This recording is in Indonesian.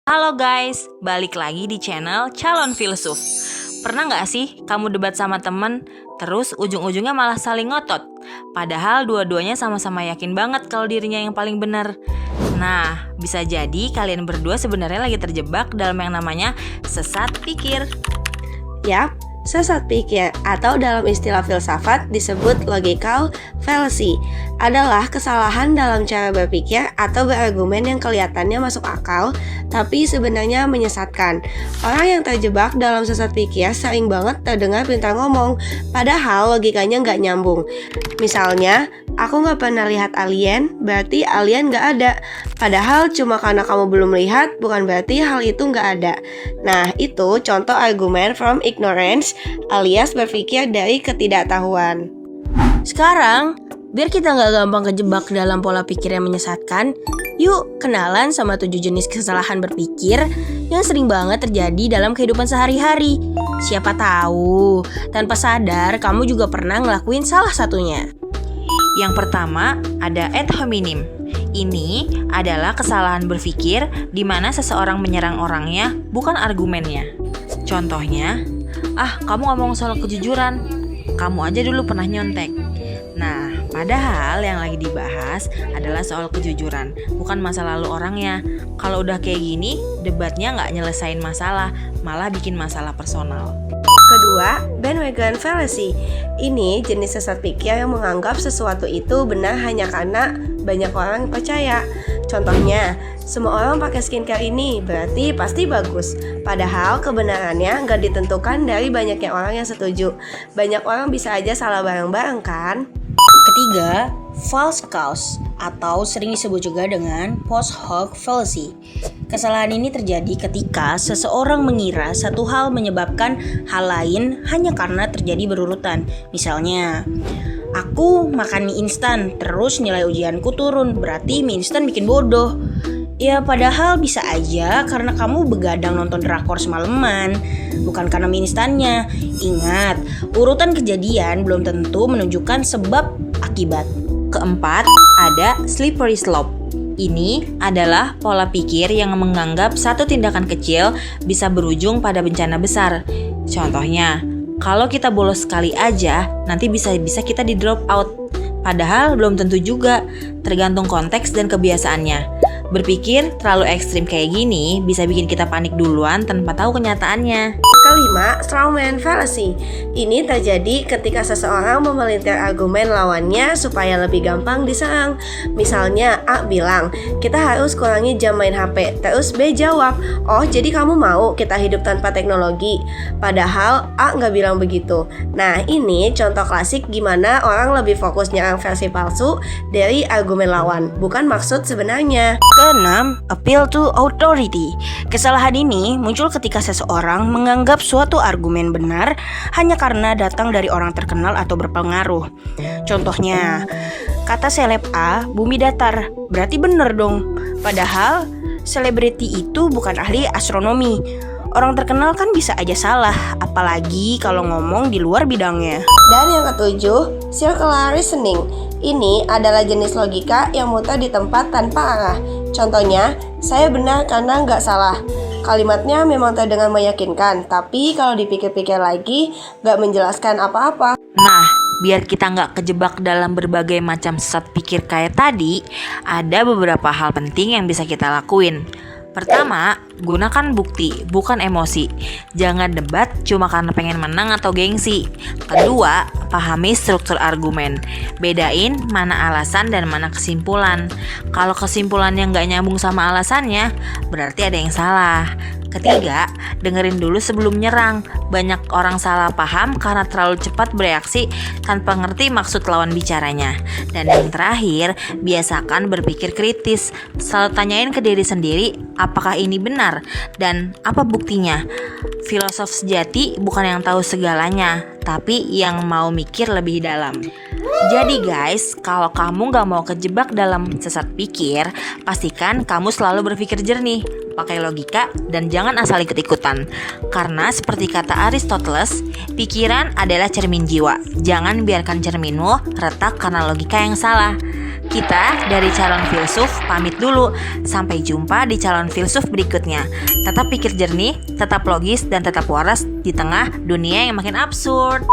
Halo guys, balik lagi di channel Calon Filsuf. Pernah gak sih kamu debat sama temen, terus ujung-ujungnya malah saling ngotot? Padahal dua-duanya sama-sama yakin banget kalau dirinya yang paling benar. Nah, bisa jadi kalian berdua sebenarnya lagi terjebak dalam yang namanya sesat pikir. Yap, sesat pikir atau dalam istilah filsafat disebut logical fallacy adalah kesalahan dalam cara berpikir atau berargumen yang kelihatannya masuk akal tapi sebenarnya menyesatkan. Orang yang terjebak dalam sesat pikir sering banget terdengar pintar ngomong, padahal logikanya nggak nyambung. Misalnya, aku nggak pernah lihat alien, berarti alien nggak ada. Padahal cuma karena kamu belum lihat, bukan berarti hal itu nggak ada. Nah, itu contoh argumen from ignorance alias berpikir dari ketidaktahuan. Sekarang, biar kita nggak gampang kejebak dalam pola pikir yang menyesatkan, yuk kenalan sama 7 jenis kesalahan berpikir yang sering banget terjadi dalam kehidupan sehari-hari. Siapa tahu, tanpa sadar kamu juga pernah ngelakuin salah satunya. Yang pertama ada ad hominem. Ini adalah kesalahan berpikir di mana seseorang menyerang orangnya, bukan argumennya. Contohnya, kamu ngomong soal kejujuran, kamu aja dulu pernah nyontek. Nah, padahal yang lagi dibahas adalah soal kejujuran, bukan masa lalu orangnya. Kalau udah kayak gini, debatnya nggak nyelesain masalah, malah bikin masalah personal. Kedua, bandwagon fallacy. Ini jenis sesat pikir yang menganggap sesuatu itu benar hanya karena banyak orang percaya. Contohnya, semua orang pakai skincare ini, berarti pasti bagus. Padahal kebenarannya nggak ditentukan dari banyaknya orang yang setuju. Banyak orang bisa aja salah bareng-bareng kan? Ketiga, false cause atau sering disebut juga dengan post hoc fallacy. Kesalahan ini terjadi ketika seseorang mengira satu hal menyebabkan hal lain hanya karena terjadi berurutan. Misalnya, aku makan mie instan terus nilai ujianku turun, berarti mie instan bikin bodoh. Ya padahal bisa aja karena kamu begadang nonton drakor semalaman, bukan karena mie instannya. Ingat, urutan kejadian belum tentu menunjukkan sebab akibat. Keempat, ada slippery slope. Ini adalah pola pikir yang menganggap satu tindakan kecil bisa berujung pada bencana besar. Contohnya, kalau kita bolos sekali aja, nanti bisa-bisa kita di drop out. Padahal belum tentu juga, tergantung konteks dan kebiasaannya. Berpikir terlalu ekstrim kayak gini bisa bikin kita panik duluan tanpa tahu kenyataannya. Kelima, strawman fallacy. Ini terjadi ketika seseorang memelintir argumen lawannya supaya lebih gampang diserang. Misalnya, A bilang, kita harus kurangi jam main HP. Terus B jawab, oh jadi kamu mau kita hidup tanpa teknologi? Padahal A nggak bilang begitu. Nah, ini contoh klasik gimana orang lebih fokus nyerang versi palsu dari argumen lawan, bukan maksud sebenarnya. Keenam, appeal to authority. Kesalahan ini muncul ketika seseorang menganggap suatu argumen benar hanya karena datang dari orang terkenal atau berpengaruh. Contohnya, kata seleb A, bumi datar, berarti benar dong. Padahal, selebriti itu bukan ahli astronomi. Orang terkenal kan bisa aja salah, apalagi kalau ngomong di luar bidangnya. Dan yang ketujuh, circular reasoning. Ini adalah jenis logika yang muter di tempat tanpa arah. Contohnya, saya benar karena nggak salah. Kalimatnya memang terdengar meyakinkan, tapi kalau dipikir-pikir lagi, nggak menjelaskan apa-apa. Nah, biar kita nggak kejebak dalam berbagai macam sesat pikir kayak tadi, ada beberapa hal penting yang bisa kita lakuin. Pertama, gunakan bukti, bukan emosi. Jangan debat cuma karena pengen menang atau gengsi. Kedua, pahami struktur argumen. Bedain mana alasan dan mana kesimpulan. Kalau kesimpulannya nggak nyambung sama alasannya, berarti ada yang salah. Ketiga, dengerin dulu sebelum nyerang. Banyak orang salah paham karena terlalu cepat bereaksi tanpa ngerti maksud lawan bicaranya. Dan yang terakhir, biasakan berpikir kritis. Selalu tanyain ke diri sendiri, apakah ini benar? Dan apa buktinya? Filosof sejati bukan yang tahu segalanya, tapi yang mau mikir lebih dalam. Jadi guys, kalau kamu gak mau kejebak dalam sesat pikir, pastikan kamu selalu berpikir jernih, pakai logika, dan jangan asal ikut-ikutan. Karena seperti kata Aristoteles, pikiran adalah cermin jiwa. Jangan biarkan cerminmu retak karena logika yang salah. Kita dari calon filsuf pamit dulu. Sampai jumpa di calon filsuf berikutnya. Tetap pikir jernih, tetap logis, dan tetap waras di tengah dunia yang makin absurd.